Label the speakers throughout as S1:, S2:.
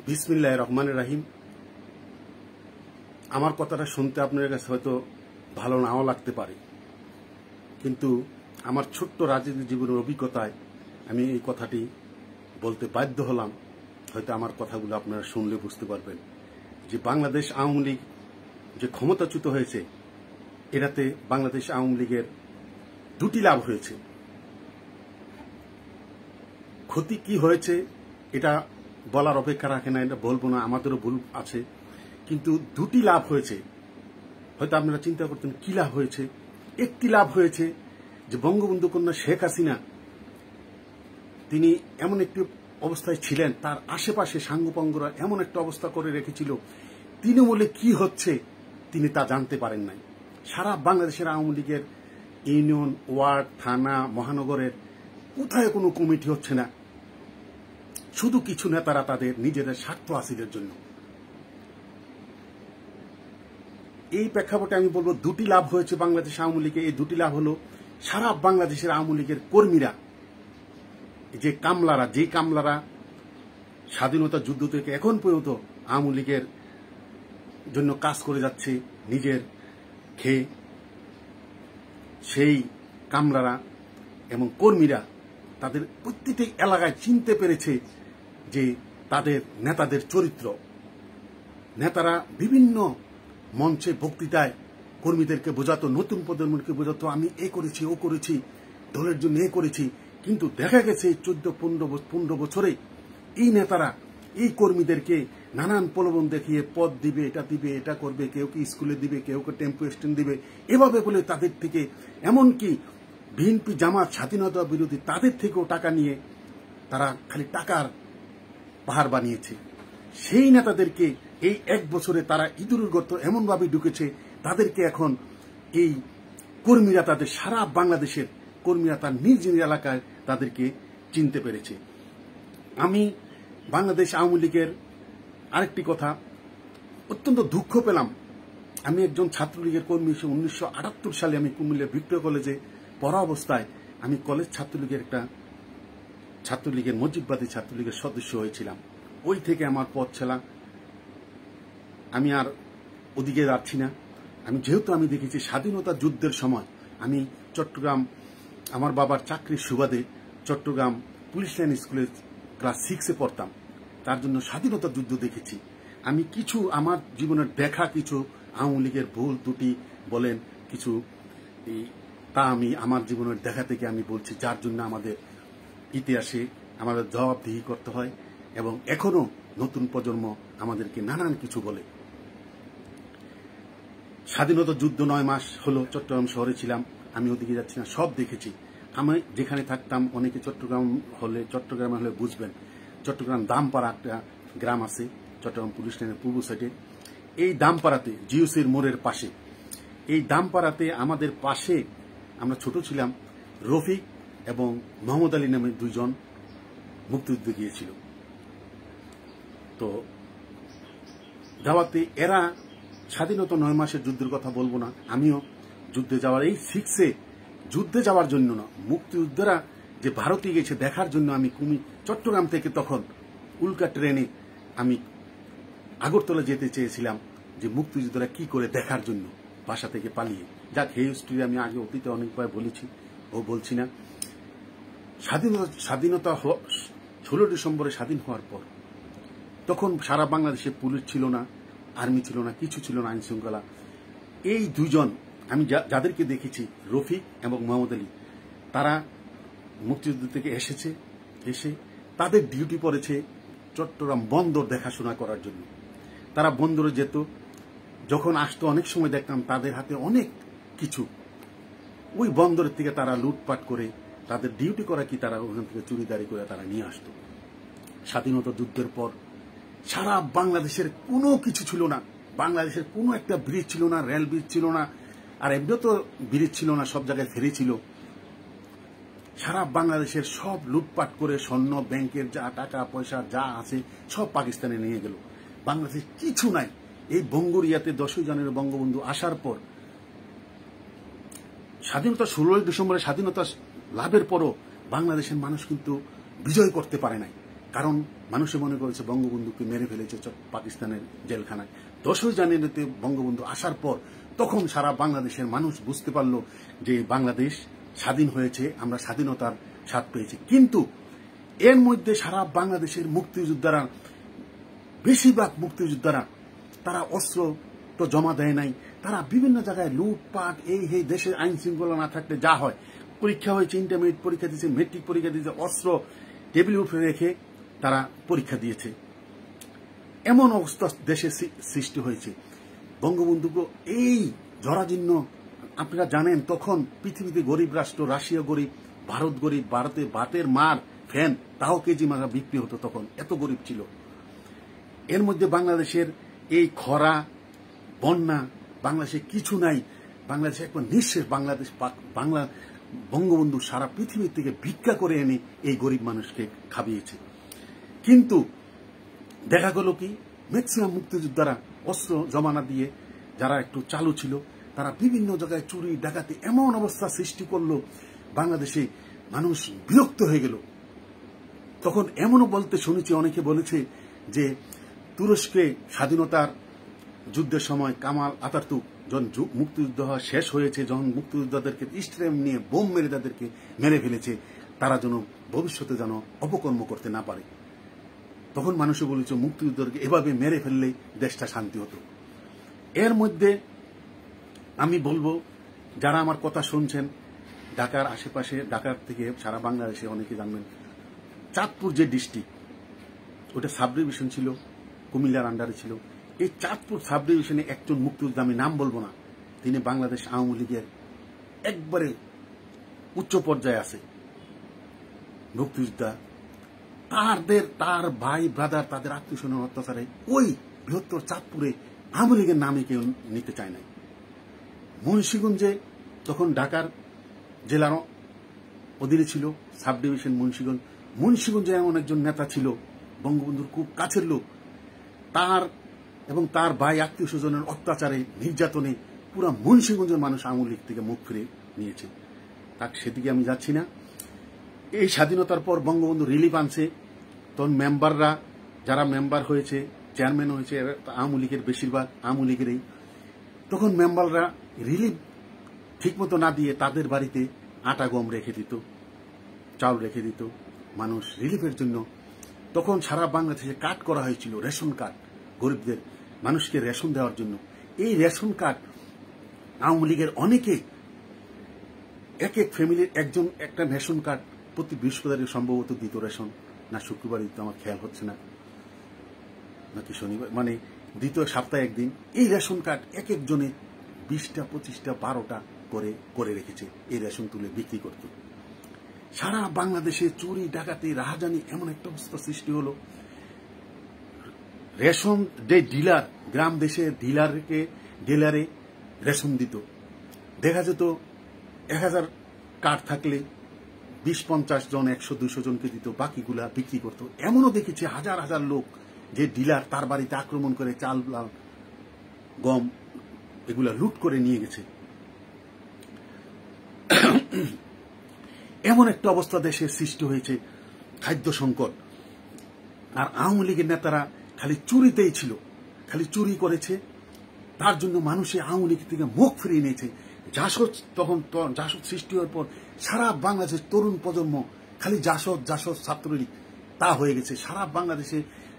S1: বিসমিল্লাহির রহমানির রহিম। আমার কথাটা শুনতে আপনাদের কাছে হয়তো ভালো নাও লাগতে পারে, কিন্তু আমার ছোট্ট রাজনীতি জীবনের অভিজ্ঞতায় আমি এই কথাটি বলতে বাধ্য হলাম। হয়তো আমার কথাগুলো আপনারা শুনলে বুঝতে পারবেন যে বাংলাদেশ আওয়ামী লীগ যে ক্ষমতাচ্যুত হয়েছে, এটাতে বাংলাদেশ আওয়ামী লীগের দুটি লাভ হয়েছে। ক্ষতি কি হয়েছে এটা বলার অপেক্ষা রাখে না, এটা বলবো না, আমাদেরও ভুল আছে, কিন্তু দুটি লাভ হয়েছে। হয়তো আপনারা চিন্তা করতেন কি লাভ হয়েছে। একটি লাভ হয়েছে যে বঙ্গবন্ধু কন্যা শেখ হাসিনা তিনি এমন একটি অবস্থায় ছিলেন, তার আশেপাশে সাঙ্গপাঙ্গরা এমন একটা অবস্থা করে রেখেছিল, তৃণমূলে কি হচ্ছে তিনি তা জানতে পারেন নাই। সারা বাংলাদেশের আওয়ামী লীগের ইউনিয়ন, ওয়ার্ড, থানা, মহানগরের কোথায় কোনো কমিটি হচ্ছে না, শুধু কিছু নেতারা তাদের নিজেদের স্বার্থ হাসিলের জন্য। এই প্রেক্ষাপটে আমি বলবো দুটি লাভ হয়েছে বাংলাদেশ আওয়ামী লীগে। এই দুটি লাভ হলো, সারা বাংলাদেশের আওয়ামী লীগের কর্মীরা, যে কামলারা স্বাধীনতা যুদ্ধ থেকে এখন পর্যন্ত আওয়ামী লীগের জন্য কাজ করে যাচ্ছে নিজের খেয়ে, সেই কামলারা এবং কর্মীরা তাদের প্রত্যেকটি এলাকায় চিনতে পেরেছে যে তাদের নেতাদের চরিত্র। নেতারা বিভিন্ন মঞ্চে বক্তৃতায় কর্মীদেরকে বোঝাতো, নতুন প্রজন্মকে বোঝাতো, আমি এ করেছি ও করেছি, দলের জন্য এ করেছি। কিন্তু দেখা গেছে 14-15 বছরে এই নেতারা এই কর্মীদেরকে নানান প্রলোভন দেখিয়ে পদ দিবে, এটা করবে, কেউ কি স্কুলে দিবে, কেউ টেম্পো স্ট্যান্ড দিবে, এভাবে বলে তাদের থেকে, এমনকি বিএনপি জামাত স্বাধীনতা বিরোধী তাদের থেকেও টাকা নিয়ে তারা খালি টাকার পাহাড় বানিয়েছে। সেই নেতাদেরকে এই এক বছরে তারা ইঁদুরের গর্ত এমনভাবে ঢুকেছে, তাদেরকে এখন এই কর্মীরা, তাদের সারা বাংলাদেশের কর্মীরা তার নিজ নিজ এলাকায় তাদেরকে চিনতে পেরেছে। আমি বাংলাদেশ আওয়ামী লীগের আরেকটি কথা অত্যন্ত দুঃখ পেলাম। আমি একজন ছাত্রলীগের কর্মী হিসেবে 1978 সালে আমি কুমিল্লা ভিক্টোরিয়া কলেজে পড়া অবস্থায় আমি কলেজ ছাত্রলীগের মসজিদবাদী ছাত্রলীগের সদস্য হয়েছিলাম। ওই থেকে আমার পথ ছেলা, আমি আর ওদিকে যাচ্ছি না। যেহেতু আমি দেখেছি স্বাধীনতা যুদ্ধের সময় আমি চট্টগ্রাম, আমার বাবার চাকরির সুবাদে চট্টগ্রাম পুলিশ লাইন স্কুলে ক্লাস 6-এ পড়তাম, তার জন্য স্বাধীনতা যুদ্ধ দেখেছি। আমি কিছু আমার জীবনের দেখা কিছু আওয়ামী লীগের ভুল ত্রুটি বলেন কিছু, তা আমি আমার জীবনের দেখা থেকে আমি বলছি, যার জন্য আমাদের ইতিহাসে আমাদের জবাবদিহি করতে হয় এবং এখনো নতুন প্রজন্ম আমাদেরকে নানান কিছু বলে। স্বাধীনতা যুদ্ধ 9 মাস হলো চট্টগ্রাম শহরে ছিলাম, আমি ওদিকে যাচ্ছি না, সব দেখেছি। আমি যেখানে থাকতাম, অনেকে চট্টগ্রামে হলে বুঝবেন, চট্টগ্রাম দামপাড়া একটা গ্রাম আছে চট্টগ্রাম পুলিশ লাইনের পূর্ব সাইডে। এই দামপাড়াতে জিওসির মোড়ের পাশে, এই দামপাড়াতে আমাদের পাশে, আমরা ছোট ছিলাম, রফিক এবং মোহাম্মদ আলী নামে দুইজন মুক্তিযুদ্ধে গিয়েছিল। তো দাওয়াতে এরা স্বাধীনতা 9 মাসের যুদ্ধের কথা বলবো না, আমিও যুদ্ধে যাওয়ার, এই 6-এ যুদ্ধে যাওয়ার জন্য না, মুক্তিযুদ্ধরা যে ভারতে গেছে দেখার জন্য আমি চট্টগ্রাম থেকে তখন উল্কা ট্রেনে আমি আগরতলা যেতে চেয়েছিলাম, যে মুক্তিযুদ্ধরা কি করে দেখার জন্য বাসা থেকে পালিয়ে। যাক, এই স্টোরি আমি আগে অতীতে অনেকবার বলেছি ও বলছি না। স্বাধীনতা 16 ডিসেম্বরে স্বাধীন হওয়ার পর তখন সারা বাংলাদেশে পুলিশ ছিল না, আর্মি ছিল না, কিছু ছিল না, আইন শৃঙ্খলা। এই দুজন আমি যাদেরকে দেখেছি, রফিক এবং মোহাম্মদ আলী, তারা মুক্তিযুদ্ধ থেকে এসে তাদের ডিউটি পড়েছে চট্টগ্রাম বন্দর দেখাশোনা করার জন্য। তারা বন্দরে যেত, যখন আসতো অনেক সময় দেখতাম তাদের হাতে অনেক কিছু, ওই বন্দরের থেকে তারা লুটপাট করে তাদের ডিউটি করা কি তারা ওখান থেকে চুরিদারি করে তারা নিয়ে আসতো। স্বাধীনতা যুদ্ধের পর সারা বাংলাদেশের কোনো কিছু ছিল না, বাংলাদেশের কোনো একটা ব্রিজ ছিল না, রেল ব্রিজ ছিল না, আর এমনিও তো ব্রিজ ছিল না, সব জায়গায় ফেরি ছিল। সারা বাংলাদেশের সব লুটপাট করে স্বর্ণ, ব্যাংকের যা টাকা পয়সা যা আছে সব পাকিস্তানে নিয়ে গেল। বাংলাদেশে কিছু নাই। এই বঙ্গরিয়াতে 10ই জানুয়ারি বঙ্গবন্ধু আসার পর স্বাধীনতা 16 ডিসেম্বরে স্বাধীনতা লাভের পরও বাংলাদেশের মানুষ কিন্তু বিজয় করতে পারে নাই। কারণ মানুষে মনে করেছে বঙ্গবন্ধুকে মেরে ফেলেছে পাকিস্তানের জেলখানায়। 10ই জানুয়ারিতে বঙ্গবন্ধু আসার পর তখন সারা বাংলাদেশের মানুষ বুঝতে পারলো যে বাংলাদেশ স্বাধীন হয়েছে, আমরা স্বাধীনতার স্বাদ পেয়েছি। কিন্তু এর মধ্যে সারা বাংলাদেশের মুক্তিযোদ্ধারা, বেশিরভাগ মুক্তিযোদ্ধারা তারা অস্ত্র তো জমা দেয় নাই, তারা বিভিন্ন জায়গায় লুটপাট, এই দেশের আইন শৃঙ্খলা না থাকলে যা হয়, পরীক্ষা হয়েছে, ইন্টারমিডিয়েট পরীক্ষা দিয়েছে, মেট্রিক পরীক্ষা দিয়েছে, অস্ত্র টেবিলের উপরে রেখে তারা পরীক্ষা দিয়েছে। এমন অবস্থা দেশে সৃষ্টি হয়েছে। বঙ্গবন্ধুকে এই জরাজীর্ণ, আপনারা জানেন তখন পৃথিবীতে গরিব রাষ্ট্র, রাশিয়া গরিব, ভারত গরিব, ভারতে ভাতের মার ফ্যান তাও কেজি মারা বিক্রি হতো, তখন এত গরিব ছিল। এর মধ্যে বাংলাদেশের এই খরা, বন্যা, বাংলাদেশে কিছু নাই, বাংলাদেশে একবার নিঃশেষ। বাংলা বঙ্গবন্ধু সারা পৃথিবীর থেকে ভিক্ষা করে এনে এই গরিব মানুষকে খাবিয়েছে। কিন্তু দেখা গেল কি, ম্যাক্সিমাম মুক্তিযোদ্ধারা অস্ত্র জমা না দিয়ে, যারা একটু চালু ছিল, তারা বিভিন্ন জায়গায় চুরি ডাকাতি এমন অবস্থা সৃষ্টি করলো, বাংলাদেশে মানুষ বিরক্ত হয়ে গেল। তখন এমনও বলতে শুনেছি, অনেকে বলেছে যে তুরস্কে স্বাধীনতার যুদ্ধের সময় কামাল আতাতুর্ক যখন মুক্তিযুদ্ধ শেষ হয়েছে, যখন মুক্তিযোদ্ধাদেরকে স্টেডিয়াম নিয়ে বোম মেরে তাদেরকে মেরে ফেলেছে, তারা যেন ভবিষ্যতে যেন অপকর্ম করতে না পারে। তখন মানুষে বলেছে মুক্তিযুদ্ধকে এভাবে মেরে ফেললে দেশটা শান্তি হতো। এর মধ্যে আমি বলবো, যারা আমার কথা শুনছেন, ঢাকার আশেপাশে, ঢাকার থেকে সারা বাংলাদেশে অনেকে জানবেন, চাঁদপুর যে ডিস্ট্রিক্ট, ওটা সাব ডিভিশন ছিল, কুমিল্লার আন্ডারে ছিল। এই চাঁদপুর সাব ডিভিশনে একজন মুক্তিযোদ্ধা, আমি নাম বলবো না, তিনি বাংলাদেশ আওয়ামী লীগের একবারে উচ্চ পর্যায়ে আছে মুক্তিযোদ্ধা। তার ভাই ব্রাদার, তাদের আত্মীয় স্বজনের অত্যাচারে ওই বৃহত্তর চাঁদপুরে আওয়ামী লীগের নামে কেউ নিতে চায় নাই। মুন্সিগঞ্জে তখন ঢাকার জেলার অধীনে ছিল সাব ডিভিশন মুন্সিগঞ্জে এমন একজন নেতা ছিল, বঙ্গবন্ধুর খুব কাছের লোক, তার এবং তার ভাই আত্মীয় স্বজনের অত্যাচারে, নির্যাতনে পুরো মুন্সিগঞ্জের মানুষ আওয়ামী লীগ থেকে মুখ ফিরে নিয়েছে। তাকে সেদিকে আমি যাচ্ছি না। এই স্বাধীনতার পর বঙ্গবন্ধু রিলিফ আনছে, তখন মেম্বাররা, যারা মেম্বার হয়েছে, চেয়ারম্যান হয়েছে, আওয়ামী লীগের, বেশিরভাগ আওয়ামী লীগেরই, তখন মেম্বাররা রিলিফ ঠিকমতো না দিয়ে তাদের বাড়িতে আটা গম রেখে দিত, চাউল রেখে দিত মানুষ রিলিফের জন্য। তখন সারা বাংলাদেশে কার্ড করা হয়েছিল, রেশন কার্ড, গরিবদের মানুষকে রেশন দেওয়ার জন্য। এই রেশন কার্ড আওয়ামী লীগের অনেকে, এক এক ফ্যামিলির একজন একটা রেশন কার্ড প্রতি বৃহস্পতিবার সম্ভবত দিত রেশন, না শুক্রবার দিত, আমার খেয়াল হচ্ছে না, নাকি শনিবার, মানে দিত সপ্তাহে একদিন। এই রেশন কার্ড এক একজনে 20টা 25টা 12টা করে রেখেছে, এই রেশন তুলে বিক্রি করত। সারা বাংলাদেশে চুরি ডাকাতি রাহাজানি এমন একটা অবস্থা সৃষ্টি হলো। রেশন যে ডিলার, গ্রাম দেশে ডিলারে রেশন দিত, দেখা যেত 1000 কার্ড থাকলে 20-50 জন, 100-200 জনকে দিত, বাকিগুলা বিক্রি করত। এমনও দেখেছি হাজার হাজার লোক যে ডিলার, তার বাড়িতে আক্রমণ করে চাল, গম এগুলা লুট করে নিয়ে গেছে। এমন একটা অবস্থা দেশে সৃষ্টি হয়েছে, খাদ্য সংকট। আর আওয়ামী লীগের নেতারা খালি চুরিতেই ছিল, খালি চুরি করেছে, তার জন্য মানুষে আওয়ামী লীগ থেকে মুখ ফিরিয়ে নিয়েছে। জাসদ সৃষ্টি হওয়ার পর সারা বাংলাদেশের তরুণ প্রজন্ম খালি জাসদ ছাত্রলীগ তা হয়ে গেছে। সারা বাংলাদেশে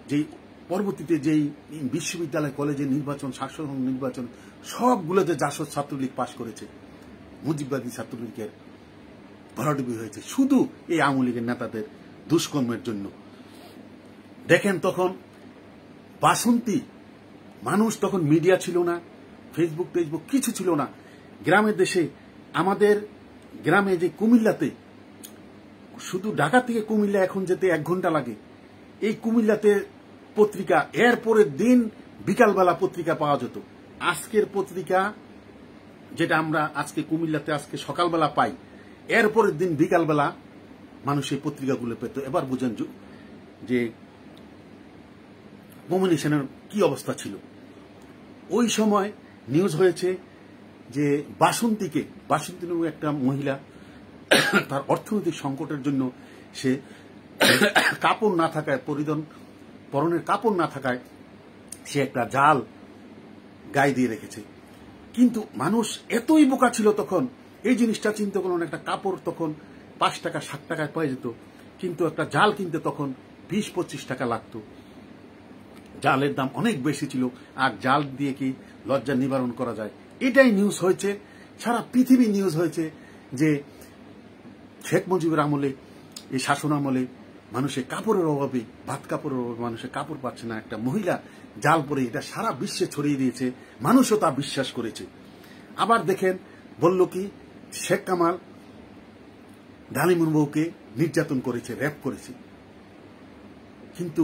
S1: যেই পরবর্তীতে যেই বিশ্ববিদ্যালয় কলেজের নির্বাচন, শাসক নির্বাচন, সবগুলোতে জাসদ ছাত্রলীগ পাশ করেছে, মুজিববাদী ছাত্রলীগের ভরাডুবি হয়েছে শুধু এই আওয়ামী লীগের নেতাদের দুষ্কর্মের জন্য। দেখেন তখন বাসন্তী মানুষ, তখন মিডিয়া ছিল না, ফেসবুক কিছু ছিল না। গ্রামের দেশে, আমাদের গ্রামে যে কুমিল্লাতে, শুধু ঢাকা থেকে কুমিল্লা এখন যেতে 1 ঘন্টা লাগে, এই কুমিল্লাতে পত্রিকা এর পরের দিন বিকালবেলা পত্রিকা পাওয়া যেত। আজকের পত্রিকা যেটা আমরা আজকে কুমিল্লাতে আজকে সকালবেলা পাই, এর পরের দিন বিকালবেলা মানুষ এই পত্রিকাগুলো পেত। এবার বুঝেন যে কমিউনিকেশনের কি অবস্থা ছিল। ওই সময় নিউজ হয়েছে যে বাসন্তী নামে একটা মহিলা, তার অর্থনৈতিক সংকটের জন্য সে কাপড় না থাকায়, পরনের কাপড় না থাকায় সে একটা জাল গায়ে দিয়ে রেখেছে। কিন্তু মানুষ এতই বোকা ছিল তখন, এই জিনিসটা চিন্তা করলো না। একটা কাপড় তখন 5 টাকা 7 টাকায় পাওয়া যেত, কিন্তু একটা জাল কিনতে তখন 20-25 টাকা লাগতো। জালের দাম অনেক বেশি ছিল। আর জাল দিয়ে কি লজ্জা নিবারণ করা যায়? এটাই নিউজ হয়েছে, সারা পৃথিবী নিউজ হয়েছে যে শেখ মুজিবের আমলে, এই শাসন আমলে মানুষের কাপড়ের অভাবে, ভাত কাপড়ের অভাবে মানুষের কাপড় পাচ্ছে না। একটা মহিলা জাল পরে এটা সারা বিশ্বে ছড়িয়ে দিয়েছে, মানুষও তা বিশ্বাস করেছে। আবার দেখেন বলল কি, শেখ কামাল ডালিমুর বউকে নির্যাতন করেছে, র্যাপ করেছে। কিন্তু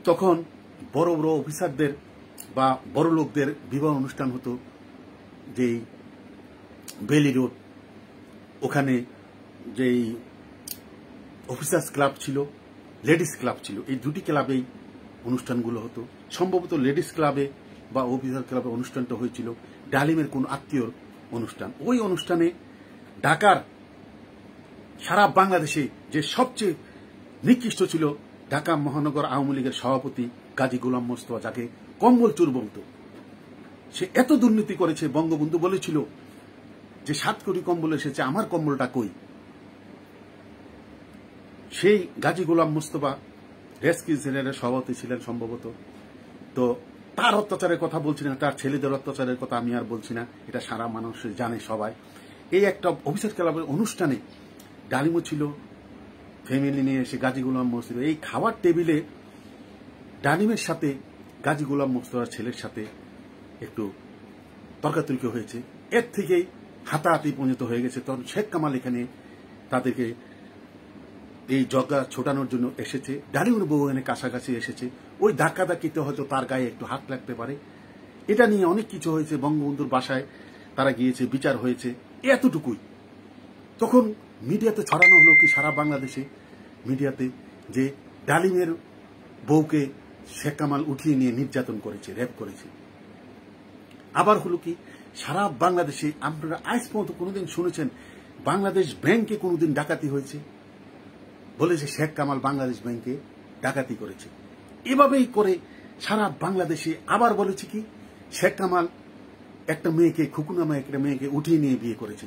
S1: তখন বড় বড় অফিসারদের বা বড় লোকদের বিবাহ অনুষ্ঠান হতো, যেই বেলি রোড, ওখানে যেই অফিসার্স ক্লাব ছিল, লেডিস ক্লাব ছিল, এই দুটি ক্লাবেই অনুষ্ঠানগুলো হতো। সম্ভবত লেডিস ক্লাবে বা অফিসার ক্লাবে অনুষ্ঠানটা হয়েছিল ডালিমের কোন আত্মীয়র অনুষ্ঠান। ওই অনুষ্ঠানে ঢাকার, সারা বাংলাদেশে যে সবচেয়ে নিকৃষ্ট ছিল ঢাকা মহানগর আওয়ামী লীগের সভাপতি গাজী গোলাম মোস্তফা, যাকে কম্বল চোর বলতো। সে এত দুর্নীতি করেছে, বঙ্গবন্ধু বলেছিল যে 7 কোটি কম্বল এসেছে, আমার কম্বলটা কই? সেই গাজী গোলাম মোস্তফা রেস্কিউ সেলের সভাপতি ছিলেন সম্ভবত। তো তার অত্যাচারের কথা বলছি না, তার ছেলেদের অত্যাচারের কথা আমি আর বলছি না, এটা সারা মানুষ জানে সবাই। এই একটা অফিসার ক্লাবের অনুষ্ঠানে ডালিমও ছিল, ফ্যামিলি নিয়ে এসে গাজী গোলাম মোস্তফা এই খাবার টেবিলে ডালিমের সাথে গাজী গোলাম মোস্তফার ছেলের সাথে একটু তর্কাতর্কি হয়েছে। এর থেকেই হাতাহাতি পরিণত হয়ে গেছে। তখন শেখ কামাল এখানে তাদেরকে এই জগা ছোটানোর জন্য এসেছে, ডালিমের বউ এনে কাছাকাছি এসেছে। ওই ধাক্কাধাক্কিতে হয়তো তার গায়ে একটু হাত লাগতে পারে। এটা নিয়ে অনেক কিছু হয়েছে, বঙ্গবন্ধুর বাসায় তারা গিয়েছে, বিচার হয়েছে, এতটুকুই। তখন মিডিয়াতে ছড়ানো হলো কি, সারা বাংলাদেশে মিডিয়াতে, যে ডালিমের বউকে শেখ কামাল উঠিয়ে নিয়ে নির্যাতন করেছে, রেপ করেছে। আবার হলো কি, সারা বাংলাদেশে আপনারা আজ পর্যন্ত কোনোদিন শুনেছেন বাংলাদেশ ব্যাংকে কোনোদিন ডাকাতি হয়েছে? বলেছে শেখ কামাল বাংলাদেশ ব্যাংকে ডাকাতি করেছে। এভাবেই করে সারা বাংলাদেশে। আবার বলেছে কি, শেখ কামাল একটা মেয়েকে, খুকু নামে একটা মেয়েকে উঠিয়ে নিয়ে বিয়ে করেছে।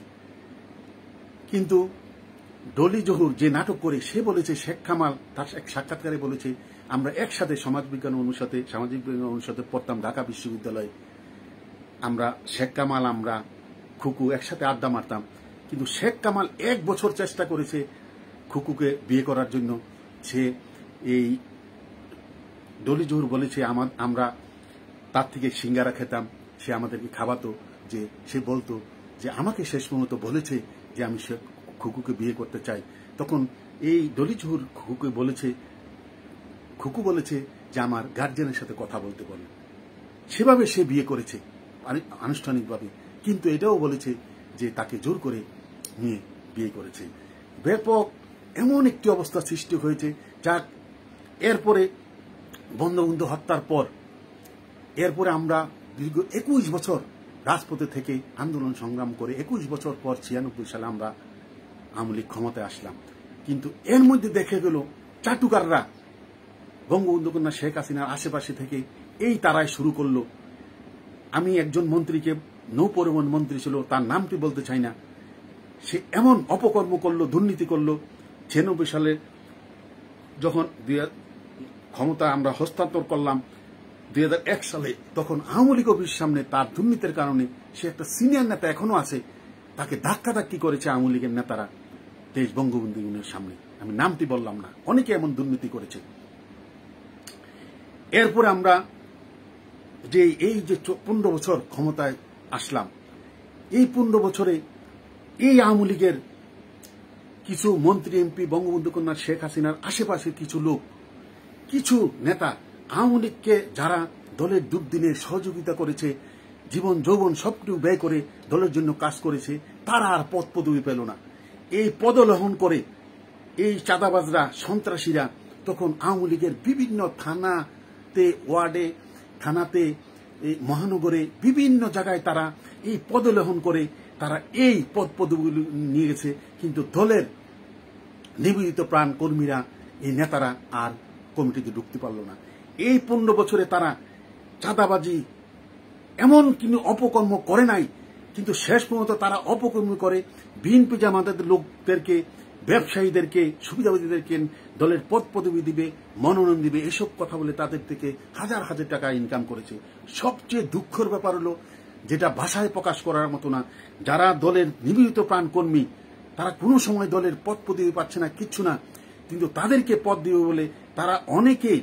S1: কিন্তু ডলি জহুর যে নাটক করে, সে বলেছে শেখ কামাল তার এক সাক্ষাৎকারে বলেছে, আমরা একসাথে সামাজিক বিজ্ঞান অনুষদে পড়তাম ঢাকা বিশ্ববিদ্যালয়ে। আমরা শেখ কামাল, আমরা খুকু একসাথে আড্ডা মারতাম। কিন্তু শেখ কামাল 1 বছর চেষ্টা করেছে খুকুকে বিয়ে করার জন্য। সে এই ডলি জহুর বলেছে আমরা তার থেকে সিঙ্গারা খেতাম, সে আমাদেরকে খাওয়াতো। যে সে বলতো যে আমাকে শেষ পর্যন্ত বলেছে যে আমি খুকুকে বিয়ে করতে চাই। তখন এই ডলি জহুর খুকু বলেছে যে আমার গার্জেনের সাথে কথা বলতে বলে। সেভাবে সে বিয়ে করেছে আনুষ্ঠানিকভাবে, কিন্তু এটাও বলেছে যে তাকে জোর করে নিয়ে বিয়ে করেছে। ব্যাপক এমন একটি অবস্থা সৃষ্টি হয়েছে, যা এরপরে বঙ্গবন্ধু হত্যার পর, এরপরে আমরা দীর্ঘ 21 বছর রাজপথে থেকে আন্দোলন সংগ্রাম করে 21 বছর পর 96 সালে আমরা আওয়ামী লীগ ক্ষমতায় আসলাম। কিন্তু এর মধ্যে দেখে গেল চাটুকাররা বঙ্গবন্ধু কন্যা শেখ হাসিনার আশেপাশে থেকে এই তারাই শুরু করলো। আমি একজন মন্ত্রীকে, নৌ পরিবহন মন্ত্রী ছিল, তার নামটি বলতে চাই না, সে এমন অপকর্ম করলো, দুর্নীতি করলো। 96 সালে যখন ক্ষমতা আমরা হস্তান্তর করলাম 2001 সালে, তখন আওয়ামী লীগ অফিসের সামনে তার দুর্নীতির কারণে, সে একটা সিনিয়র নেতা এখনো আছে, তাকে ধাক্কাধাক্কি করেছে আওয়ামী লীগের নেতারা দেশ বঙ্গবন্ধু ইউনিয়নের সামনে। আমি নামটি বললাম না, অনেকে এমন দুর্নীতি করেছে। এরপরে আমরা যে এই যে 15 বছর ক্ষমতায় আসলাম, এই 15 বছরে এই আওয়ামী লীগের কিছু মন্ত্রী, এমপি, বঙ্গবন্ধু কন্যা শেখ হাসিনার আশেপাশের কিছু লোক, কিছু নেতা আওয়ামী লীগকে যারা দলের দুর্দিনে সহযোগিতা করেছে, জীবন যৌবন সবটুকু ব্যয় করে দলের জন্য কাজ করেছে, তারা আর পদ পদবি পেল না। এই পদলোহন করে এই চাঁদাবাজরা, সন্ত্রাসীরা তখন আওয়ামী লীগের বিভিন্ন থানাতে, ওয়ার্ডে, থানাতে, এই মহানগরে বিভিন্ন জায়গায় তারা এই পদলোহন করে তারা এই পদ পদবিগুলো নিয়ে গেছে। কিন্তু দলের নিবেদিত প্রাণ কর্মীরা এই নেতারা আর কমিটিতে ঢুকতে পারল না। এই 15 বছরে তারা চাঁদাবাজি এমন কিন্তু অপকর্ম করে নাই, কিন্তু শেষ পর্যন্ত তারা অপকর্ম করে বিএনপি জামাতের লোকদেরকে, ব্যবসায়ীদেরকে, সুবিধাবাদীদেরকে দলের পদ পদবি দিবে, মনোনয়ন দিবে, এসব কথা বলে তাদের থেকে হাজার হাজার টাকা ইনকাম করেছে। সবচেয়ে দুঃখের ব্যাপার হলো, যেটা ভাষায় প্রকাশ করার মতো না, যারা দলের নিবেদিত প্রাণ কর্মী তারা কোনো সময় দলের পদ পদবি পাচ্ছে না, কিচ্ছু না, কিন্তু তাদেরকে পদ দিবে বলে তারা অনেকে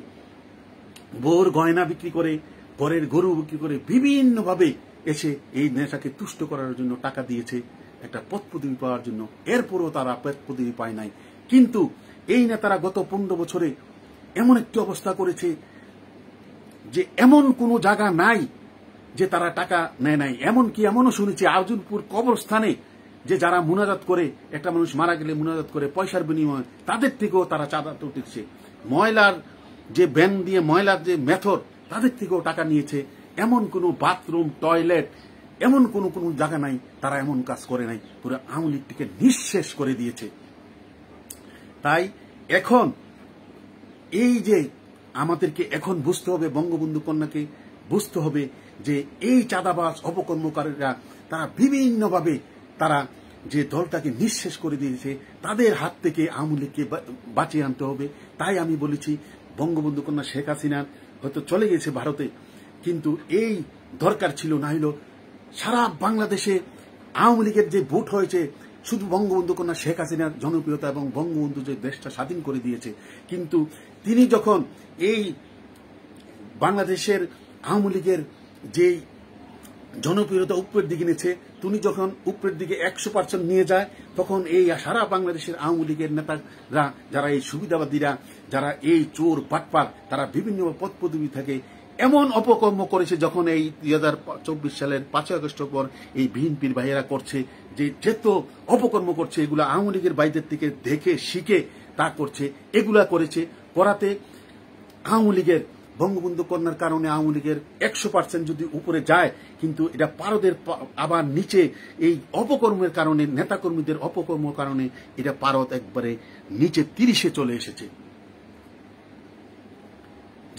S1: বউর গয়না বিক্রি করে, ঘরের গরু বিক্রি করে বিভিন্নভাবে এসে এই নেতাকে তুষ্ট করার জন্য টাকা দিয়েছে একটা পদ পদবি পাওয়ার জন্য। এরপরও তারা পদ পদবি পায় নাই। কিন্তু এই নেতারা গত 15 বছরে এমন একটি অবস্থা করেছে যে এমন কোনো জায়গা নাই যে তারা টাকা নেয় নাই। এমনকি এমনও শুনেছি আরজুলপুর কবরস্থানে যে যারা মুনাজাত করে, একটা মানুষ মারা গেলে মুনাজাত করে পয়সার বিনিময়ে, তাদের থেকেও তারা চাঁদা উঠেছে। ময়লার যে ব্যান দিয়ে ময়লার যে মেথড, তাদের থেকেও টাকা নিয়েছে। এমন কোনো বাথরুম, টয়লেট, এমন কোনো জায়গা নাই তারা এমন কাজ করে নাই। পুরো আওয়ামী লীগটিকে নিঃশেষ করে দিয়েছে। তাই এখন এই যে আমাদেরকে এখন বুঝতে হবে, বঙ্গবন্ধু কন্যাকে বুঝতে হবে যে এই চাঁদাবাজ অপকর্মকারীরা তারা বিভিন্নভাবে তারা যে দলটাকে নিঃশেষ করে দিয়েছে, তাদের হাত থেকে আওয়ামী লীগকে বাঁচিয়ে আনতে হবে। তাই আমি বলেছি, বঙ্গবন্ধু কন্যা শেখ হাসিনা হয়তো চলে গেছে ভারতে, কিন্তু এই দরকার ছিল না। হইল সারা বাংলাদেশে আওয়ামী লীগের যে ভোট হয়েছে, শুধু বঙ্গবন্ধু কন্যা শেখ হাসিনার জনপ্রিয়তা এবং বঙ্গবন্ধু যে দেশটা স্বাধীন করে দিয়েছে, কিন্তু তিনি যখন এই বাংলাদেশের আওয়ামী লীগের যেই জনপ্রিয়তা উপরের দিকে নিয়েছে, তিনি যখন উপরের দিকে 100% নিয়ে যায়, তখন এই সারা বাংলাদেশের আওয়ামী লীগের নেতারা, যারা এই সুবিধাবাদীরা, যারা এই চোর বাটপার, তারা বিভিন্ন পদ পদবি থাকে এমন অপকর্ম করেছে। যখন এই 2024 সালের 5 আগস্টের পর এই বিএনপির ভাইয়েরা করছে, যে যেত অপকর্ম করছে, এগুলা আওয়ামী লীগের বাইরের থেকে দেখে শিখে তা করছে, এগুলা করেছে। করাতে আওয়ামী লীগের বঙ্গবন্ধু কন্যার কারণে আওয়ামী লীগের 100% যদি উপরে যায়, কিন্তু এটা পারদের আবার নিচে এই অপকর্মের কারণে, নেতাকর্মীদের অপকর্মের কারণে এটা পারদ একবারে নিচে 30-এ চলে এসেছে।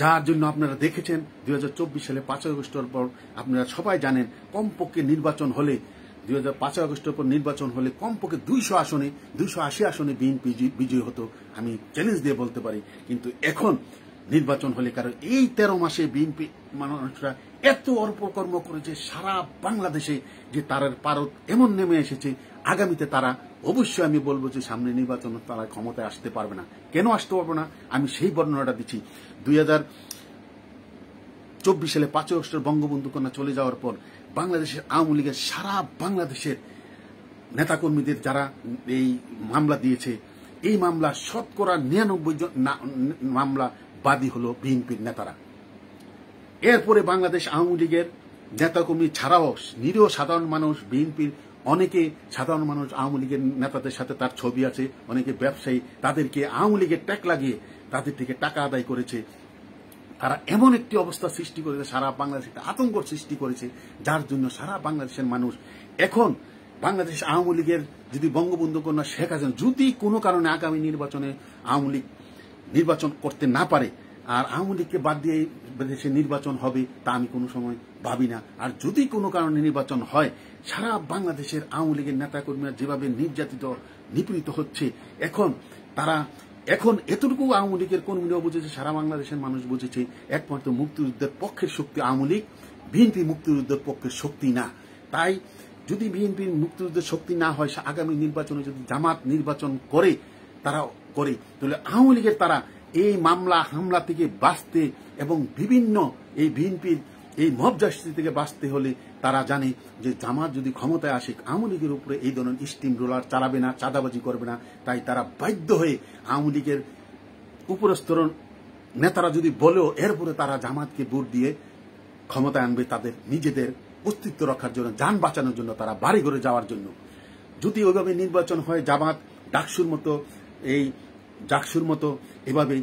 S1: যার জন্য আপনারা দেখেছেন 2024 সালে 5 আগস্টের পর আপনারা সবাই জানেন, কমপক্ষে নির্বাচন হলে 5 আগস্টের পর নির্বাচন হলে কমপক্ষে 280 আসনে বিএনপি বিজয়ী হতো, আমি চ্যালেঞ্জ দিয়ে বলতে পারি। কিন্তু এখন নির্বাচন হলে, কারণ এই 13 মাসে বিএনপি মানুষরা এত অপকর্ম করেছে সারা বাংলাদেশে, যে তার পারদ এমন নেমে এসেছে, আগামীতে তারা অবশ্যই, আমি বলবো যে সামনে নির্বাচন তারা ক্ষমতায় আসতে পারবে না। কেন আসতে পারবে না, আমি সেই বর্ণনাটা দিচ্ছি। 2024 সালে 5 আগস্টের বঙ্গবন্ধু কন্যা চলে যাওয়ার পর বাংলাদেশের আওয়ামী লীগের সারা বাংলাদেশের নেতাকর্মীদের যারা এই মামলা দিয়েছে, এই মামলা শতকরা 99 জন মামলা বাদী হলো বিএনপির নেতারা। এরপরে বাংলাদেশ আওয়ামী লীগের নেতাকর্মী ছাড়াও নিরীহ সাধারণ মানুষ, বিএনপির অনেকে সাধারণ মানুষ আওয়ামী লীগের নেতাদের সাথে তার ছবি আছে, অনেকে ব্যবসায়ী, তাদেরকে আওয়ামী লীগের ট্যাগ লাগিয়ে তাদের থেকে টাকা আদায় করেছে। তারা এমন একটি অবস্থা সৃষ্টি করেছে, সারা বাংলাদেশে একটা আতঙ্ক সৃষ্টি করেছে, যার জন্য সারা বাংলাদেশের মানুষ এখন বাংলাদেশ আওয়ামী লীগের, যদি বঙ্গবন্ধু কন্যা শেখ হাসিনা যদি কোনো কারণে আগামী নির্বাচনে আওয়ামী লীগ নির্বাচন করতে না পারে, আর আওয়ামী লীগকে বাদ দিয়ে দেশে নির্বাচন হবে, তা আমি কোনো সময় ভাবি না। আর যদি কোনো কারণে নির্বাচন হয়, সারা বাংলাদেশের আওয়ামী লীগের নেতাকর্মীরা যেভাবে নির্যাতিত, নিপীড়িত হচ্ছে, এখন এতটুকু আওয়ামী লীগের কর্মীরাও বুঝেছে, সারা বাংলাদেশের মানুষ বুঝেছে, একমাত্র মুক্তিযুদ্ধের পক্ষের শক্তি আওয়ামী লীগ, বিএনপি মুক্তিযুদ্ধের পক্ষের শক্তি না। তাই যদি বিএনপি মুক্তিযুদ্ধের শক্তি না হয়, আগামী নির্বাচনে যদি জামাত নির্বাচন করে, তারা করে, তাহলে আওয়ামী লীগের তারা এই মামলা হামলা থেকে বাঁচতে এবং বিভিন্ন এই বিএনপির এই মব জাস্টিস থেকে বাঁচতে হলে তারা জানে যে জামাত যদি ক্ষমতায় আসে, আওয়ামী লীগের উপরে এই ধরনের স্টিম রোলার চালাবে না, চাঁদাবাজি করবে না। তাই তারা বাধ্য হয়ে আওয়ামী লীগের উপরস্তর নেতারা যদি বলেও, এরপরে তারা জামাতকে ভোট দিয়ে ক্ষমতায় আনবে, তাদের নিজেদের অস্তিত্ব রক্ষার জন্য, যান বাঁচানোর জন্য, তারা বাড়ি ঘরে যাওয়ার জন্য। যদি ওইভাবে নির্বাচন হয়, জামাত ডাকসুর মতো এভাবে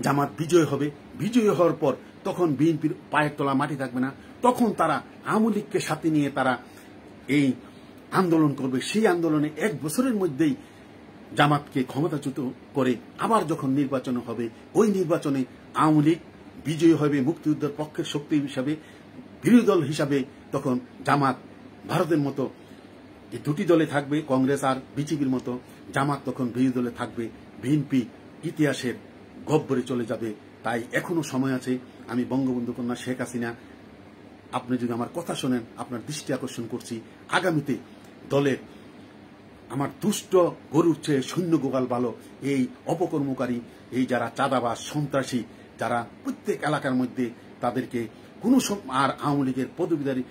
S1: জামাত বিজয় হবে। বিজয় হওয়ার পর তখন বিএনপির পায়ের তলা মাটি থাকবে না, তখন তারা আওয়ামী লীগকে সাথে নিয়ে তারা এই আন্দোলন করবে। সেই আন্দোলনে 1 বছরের মধ্যেই জামাতকে ক্ষমতাচ্যুত করে আবার যখন নির্বাচন হবে, ওই নির্বাচনে আওয়ামী লীগ বিজয়ী হবে মুক্তিযুদ্ধের পক্ষের শক্তি হিসাবে, বিরোধী দল হিসাবে। তখন জামাত ভারতের মতো এই দুটি দলে থাকবে, কংগ্রেস আর বিজেপির মতো। জামাত তখন বিরোধী দলে থাকবে, বিএনপি ইতিহাসের গহ্বরে চলে যাবে। তাই এখনো সময় আছে। আমি বঙ্গবন্ধু কন্যা শেখ হাসিনা, আপনি যদি আমার কথা শোনেন, আপনার দৃষ্টি আকর্ষণ করছি, আগামীতে দলের আমার দুষ্ট গরুর চেয়ে সৈন্য গোপাল ভালো, এই অপকর্মকারী, এই যারা চাঁদাবাজ সন্ত্রাসী, যারা প্রত্যেক এলাকার মধ্যে তাদেরকে কোনো আর আওয়ামী লীগের পদবীধারী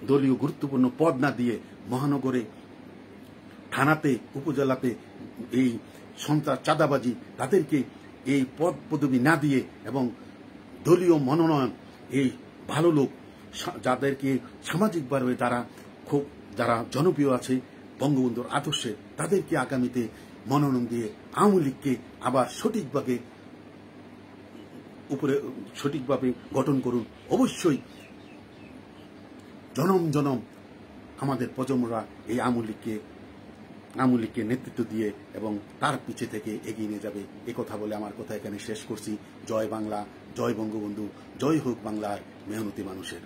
S1: দলীয় গুরুত্বপূর্ণ পদ না দিয়ে মহানগরে, থানাতে, উপজেলাতে এই সন্ত্রাস চাঁদাবাজি, তাদেরকে এই পদ পদবী না দিয়ে এবং দলীয় মনোনয়ন, এই ভালো লোক যাদেরকে সামাজিকভাবে যারা জনপ্রিয় আছে বঙ্গবন্ধুর আদর্শে, তাদেরকে আগামীতে মনোনয়ন দিয়ে আওয়ামী লীগকে আবার সঠিকভাবে গঠন করুন। অবশ্যই জনম জনম আমাদের প্রজন্মরা এই আওয়ামী লীগকে নেতৃত্ব দিয়ে এবং তার পিছে থেকে এগিয়ে নিয়ে যাবে। এ কথা বলে আমার কথা এখানে শেষ করছি। জয় বাংলা, জয় বঙ্গবন্ধু, জয় হোক বাংলার মেহনতি মানুষের।